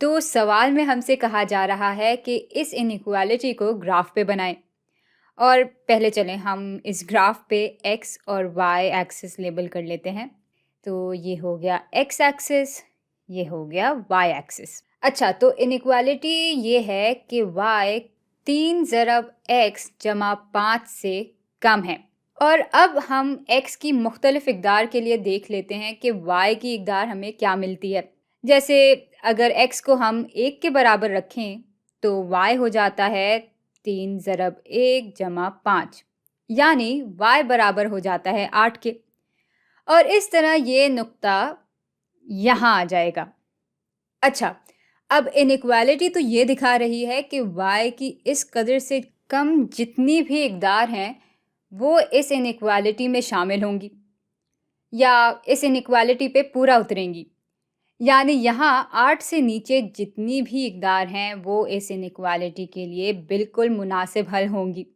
तो सवाल में हमसे कहा जा रहा है कि इस इनइक्वालिटी को ग्राफ पे बनाएं। और पहले चलें हम इस ग्राफ पे x और y एक्सिस लेबल कर लेते हैं। तो ये हो गया x एक्सिस, ये हो गया y एक्सिस। अच्छा, तो इनइक्वालिटी ये है कि y 3 ज़रब x जमा 5 से कम है। और अब हम x की मुख्तलिफ इकदार के लिए देख लेते हैं कि y की इकदार हमें क्या मिलती है। जैसे अगर x को हम 1 के बराबर रखें तो y हो जाता है 3 ज़रब 1 जमा 5, यानी y बराबर हो जाता है 8 के। और इस तरह ये नुक्ता यहाँ आ जाएगा। अच्छा, अब इनइक्वालिटी तो ये दिखा रही है कि y की इस कदर से कम जितनी भी इकदार हैं वो इस इनइक्वालिटी में शामिल होंगी या इस इनइक्वालिटी पे पूरा उतरेंगी। यानी यहाँ 8 से नीचे जितनी भी इकदार हैं वो इस इनइक्वालिटी के लिए बिल्कुल मुनासिब हल होंगी।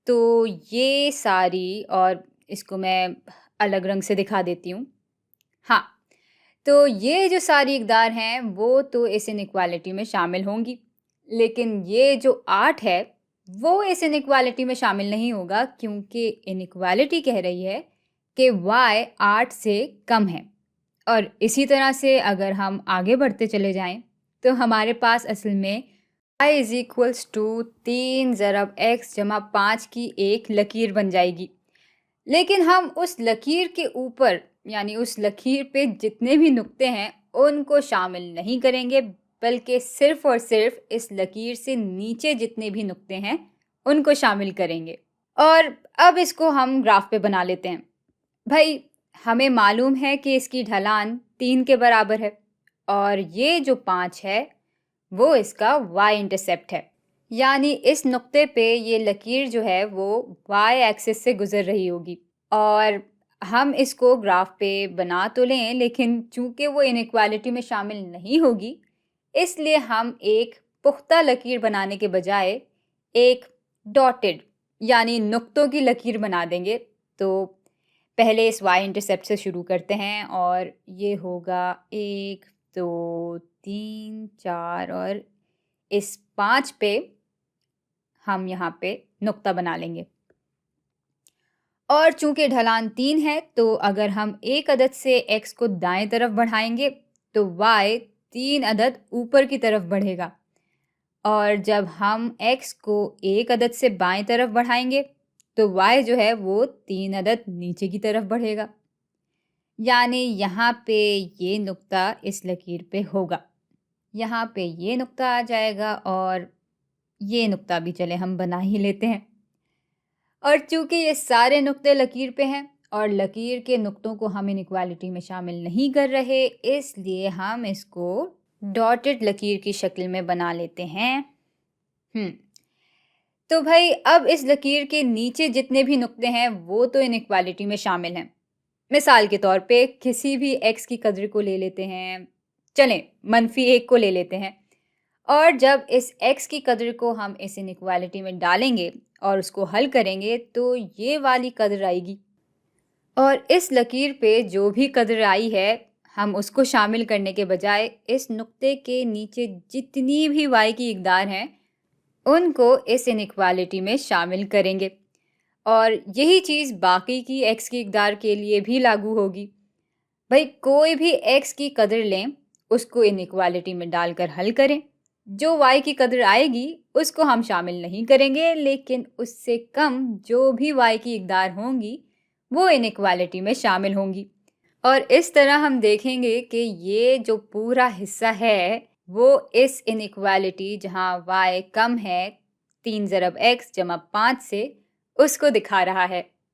तो ये सारी, और इसको मैं अलग रंग से दिखा देती हूँ। हाँ, तो ये जो सारी इकदार हैं वो तो इस इनइक्वालिटी में शामिल होंगी, लेकिन ये जो 8 है वो इस इनइक्वालिटी में शामिल नहीं होगा, क्योंकि इनइक्वालिटी कह रही है कि y 8 से कम है। और इसी तरह से अगर हम आगे बढ़ते चले जाएं तो हमारे पास असल में y इज़ इक्वल्स टू 3 ज़रब x जमा 5 की एक लकीर बन जाएगी। लेकिन हम उस लकीर के ऊपर, यानी उस लकीर पे जितने भी नुक्ते हैं उनको शामिल नहीं करेंगे, बल्कि सिर्फ और सिर्फ इस लकीर से नीचे जितने भी नुक्ते हैं उनको शामिल करेंगे। और अब इसको हम ग्राफ पे बना लेते हैं। भाई, हमें मालूम है कि इसकी ढलान 3 के बराबर है और ये जो 5 है वो इसका y इंटरसेप्ट है। यानी इस नुक्ते पे ये लकीर जो है वो y एक्सिस से गुजर रही होगी। और हम इसको ग्राफ पे बना तो लें, लेकिन चूंकि वो इनइक्वालिटी में शामिल नहीं होगी, इसलिए हम एक पुख्ता लकीर बनाने के बजाय एक डॉटेड यानी नुक्तों की लकीर बना देंगे। तो पहले इस y इंटरसेप्ट से शुरू करते हैं और ये होगा 1 2 3 4 और इस 5 पे हम यहाँ पे नुक्ता बना लेंगे। और चूंकि ढलान 3 है तो अगर हम एक अदद से x को दाएं तरफ बढ़ाएंगे तो y 3 अदद ऊपर की तरफ बढ़ेगा, और जब हम x को एक अदद से बाएं तरफ बढ़ाएंगे तो y जो है वो 3 अदद नीचे की तरफ बढ़ेगा। यानी यहाँ पे ये नुक्ता इस लकीर पे होगा, यहाँ पे ये नुक्ता आ जाएगा और ये नुक्ता भी चले हम बना ही लेते हैं। और चूंकि ये सारे नुक्ते लकीर पे हैं और लकीर के नुक्तों को हम इनइक्वालिटी में शामिल नहीं कर रहे, इसलिए हम इसको डॉटेड लकीर की शक्ल में बना लेते हैं। तो भाई, अब इस लकीर के नीचे जितने भी नुक्ते हैं वो तो इनइक्वालिटी में शामिल हैं। मिसाल के तौर पे किसी भी x की कदर को ले लेते हैं, चलें -1 को ले लेते हैं, और जब इस x की कदर को हम इस इनइक्वालिटी में डालेंगे और उसको हल करेंगे तो ये वाली कदर आएगी, और इस लकीर पे जो भी कदर आई है हम उसको शामिल करने के बजाय इस नुक्ते के नीचे जितनी भी y की इकदार हैं उनको इस इनइक्वालिटी में शामिल करेंगे। और यही चीज़ बाकी की x की इकदार के लिए भी लागू होगी। भाई, कोई भी x की कदर लें, उसको इनइक्वालिटी में डालकर हल करें, जो y की कदर आएगी उसको हम शामिल नहीं करेंगे, लेकिन उससे कम जो भी y की इकदार होंगी वो इनइक्वालिटी में शामिल होंगी। और इस तरह हम देखेंगे कि ये जो पूरा हिस्सा है वो इस इनइक्वालिटी जहाँ y कम है 3 ज़रब x जमा 5 से, उसको दिखा रहा है।